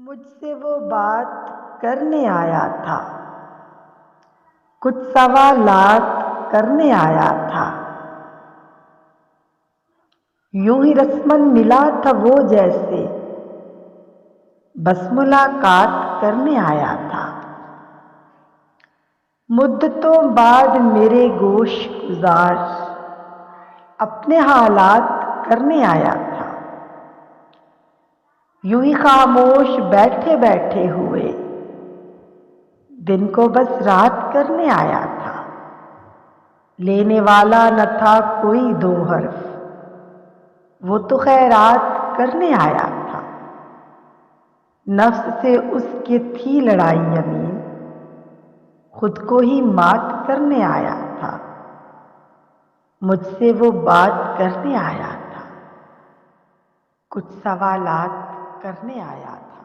मुझसे वो बात करने आया था, कुछ सवालात करने आया था। यूं ही रस्मन मिला था वो जैसे बस मुलाकात करने आया था। मुद्दतों बाद मेरे गोश गुजार अपने हालात करने आया था। यूं ही खामोश बैठे बैठे हुए दिन को बस रात करने आया था। लेने वाला न था कोई दो हर्फ, वो तो खैरात करने आया था। नफ्स से उसके थी लड़ाई यमीन, खुद को ही मात करने आया था। मुझसे वो बात करने आया था, कुछ सवालात करने आया था।